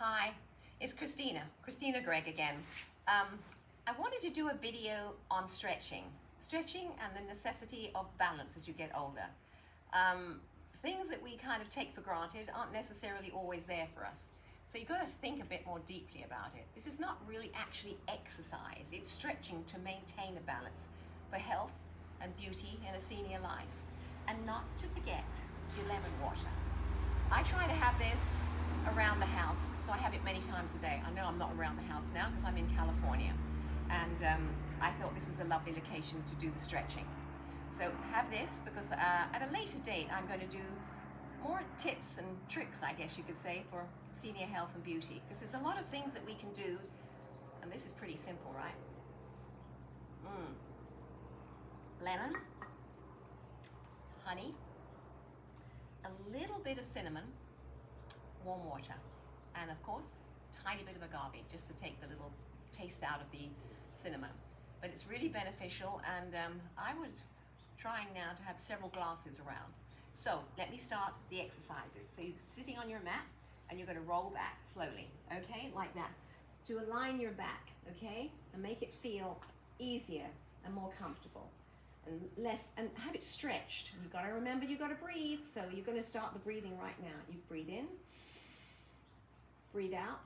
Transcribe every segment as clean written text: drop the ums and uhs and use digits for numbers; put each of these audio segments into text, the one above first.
Hi, it's Christina Gregg again. I wanted to do a video on stretching and the necessity of balance as you get older. Things that we kind of take for granted aren't necessarily always there for us. So you've got to think a bit more deeply about it. This is not really actually exercise, it's stretching to maintain a balance for health and beauty in a senior life. And not to forget your lemon water. I try to have this around the house, so I have it many times a day. I know I'm not around the house now because I'm in California, and I thought this was a lovely location to do the stretching. So have this because at a later date I'm going to do more tips and tricks, I guess you could say, for senior health and beauty, because there's a lot of things that we can do, and this is pretty simple, right? Lemon, honey, a little bit of cinnamon, warm water, and of course tiny bit of agave just to take the little taste out of the cinnamon. But it's really beneficial, and I was trying now to have several glasses around. So let me start the exercises. So you're sitting on your mat and you're going to roll back slowly, okay, like that, to align your back, okay, and make it feel easier and more comfortable and less, and have it stretched. You've got to remember, you've got to breathe. So you're going to start the breathing right now. You breathe in, breathe out,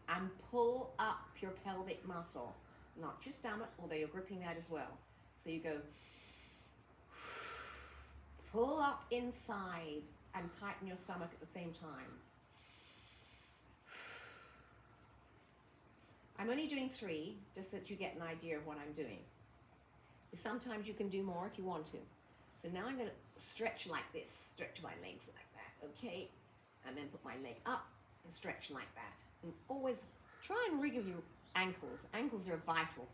and pull up your pelvic muscle, not your stomach, although you're gripping that as well. So you go, pull up inside and tighten your stomach at the same time. I'm only doing 3, just so that you get an idea of what I'm doing. Sometimes you can do more if you want to. So now I'm going to stretch like this, stretch my legs like that, okay? And then put my leg up and stretch like that. And always try and wriggle your ankles. Ankles are vital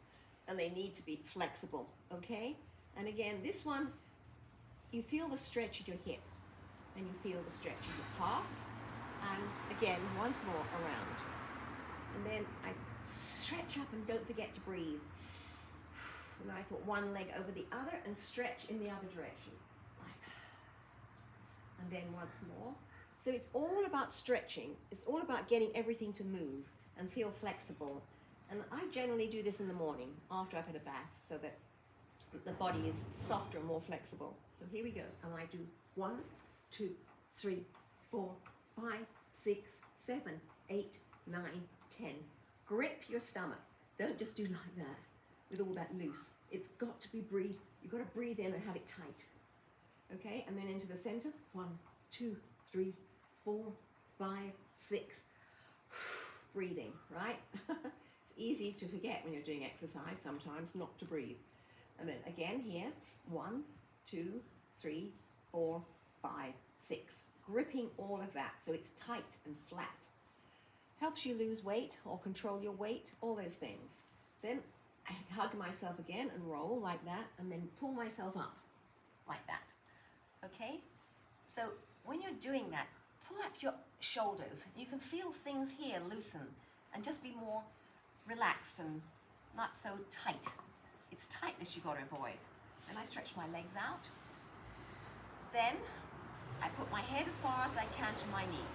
and they need to be flexible, okay? And again, this one, you feel the stretch at your hip and you feel the stretch at your calf. And again, once more around. And then I stretch up and don't forget to breathe. And then I put one leg over the other and stretch in the other direction. Like that. And then once more. So it's all about stretching. It's all about getting everything to move and feel flexible. And I generally do this in the morning after I've had a bath so that the body is softer and more flexible. So here we go. And I do 1, 2, 3, 4, 5, 6, 7, 8, 9, 10. Grip your stomach. Don't just do like that with all that loose. It's got to be breathed. You've got to breathe in and have it tight. Okay, and then into the center. 1, 2, 3, 4, 5, 6. Breathing, right? It's easy to forget when you're doing exercise sometimes not to breathe. And then again here, 1, 2, 3, 4, 5, 6. Gripping all of that so it's tight and flat. Helps you lose weight or control your weight, all those things. Then I hug myself again and roll like that, and then pull myself up like that. Okay? So when you're doing that, pull up your shoulders. You can feel things here loosen and just be more relaxed and not so tight. It's tightness you've got to avoid. Then I stretch my legs out. Then I put my head as far as I can to my knee.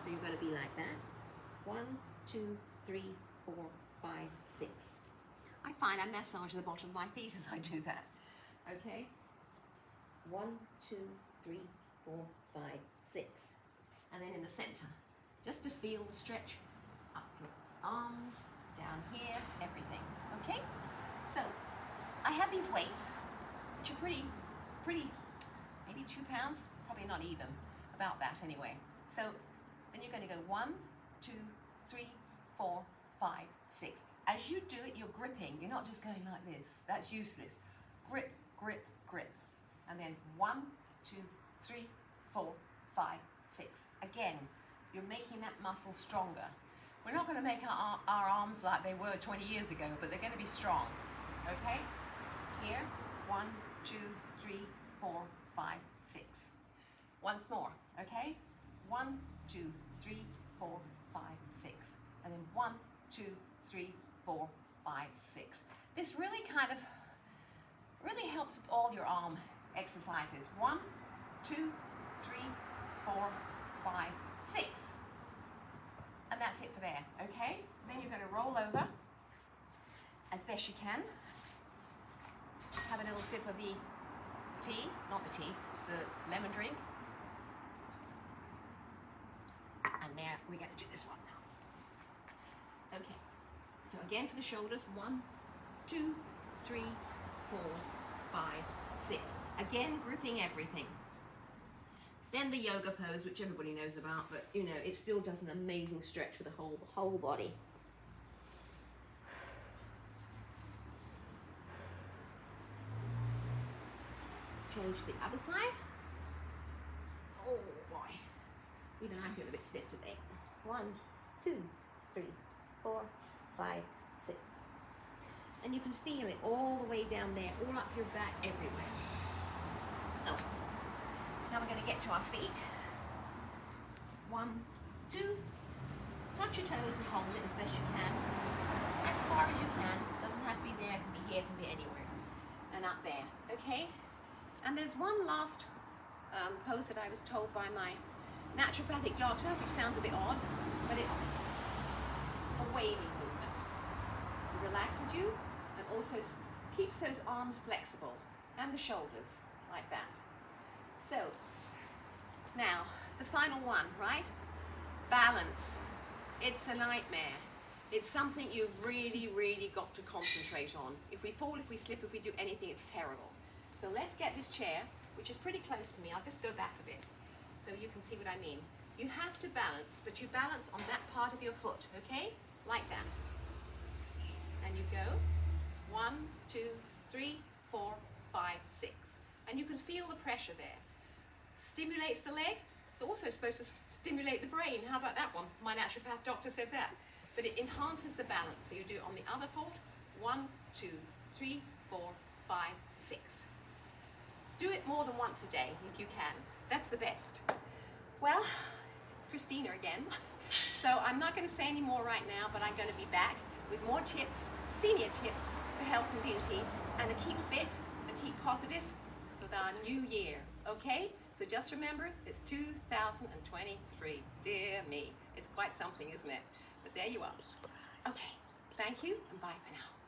So you've got to be like that. 1, 2, 3, 4, 5, 6. I find I massage the bottom of my feet as I do that. Okay? 1, 2, 3, 4, 5, 6. And then in the center, just to feel the stretch up your arms, down here, everything. Okay? So I have these weights, which are pretty, maybe 2 pounds, probably not even, about that anyway. So then you're going to go 1, 2, 3, 4, 5, 6. As you do it, you're gripping. You're not just going like this. That's useless. Grip, grip, grip. And then 1, 2, 3, 4, 5, 6. Again, you're making that muscle stronger. We're not going to make our arms like they were 20 years ago, but they're going to be strong. Okay? Here, 1, 2, 3, 4, 5, 6. Once more. Okay? 1, 2, 3, 4, 5, 6. And then 1, 2, 3, 4, 5, 6. This really really helps with all your arm exercises. 1, 2, 3, 4, 5, 6. that's it for there, okay? Then you're going to roll over as best you can. Have a little sip of the tea, not the tea, the lemon drink. And there, we're going to do this one now. Okay, so again for the shoulders, 1, 2, 3, 4, 5, 6. Again, grouping everything. Then the yoga pose, which everybody knows about, but you know, it still does an amazing stretch for the whole body. Change to the other side. Oh boy. Even I feel a bit stiff today. 1, 2, 3, 4, 5, 6. And you can feel it all the way down there, all up your back, everywhere. So, now we're going to get to our feet. 1, 2. Touch your toes and hold it as best you can. As far as you can. Doesn't have to be there, it can be here, it can be anywhere. And up there, okay? And there's one last pose that I was told by my naturopathic doctor, which sounds a bit odd, but it's a waving movement. It relaxes you and also keeps those arms flexible and the shoulders like that. So now the final one, right? Balance. It's a nightmare. It's something you've really got to concentrate on. If we fall, if we slip, if we do anything, it's terrible. So let's get this chair, which is pretty close to me. I'll just go back a bit so you can see what I mean. You have to balance, but you balance on that part of your foot, okay? Like that. And you go 1, 2, 3, 4, 5, 6. And you can feel the pressure there. Stimulates the leg. It's also supposed to stimulate the brain. How about that one? My naturopath doctor said that. But it enhances the balance. So you do it on the other foot. 1, 2, 3, 4, 5, 6. Do it more than once a day if you can. That's the best. Well, it's Christina again. So I'm not going to say any more right now, but I'm going to be back with more tips, senior tips for health and beauty, and to keep fit and keep positive for our new year. Okay? So just remember, it's 2023. Dear me. It's quite something, isn't it? But there you are. Okay. Thank you, and bye for now.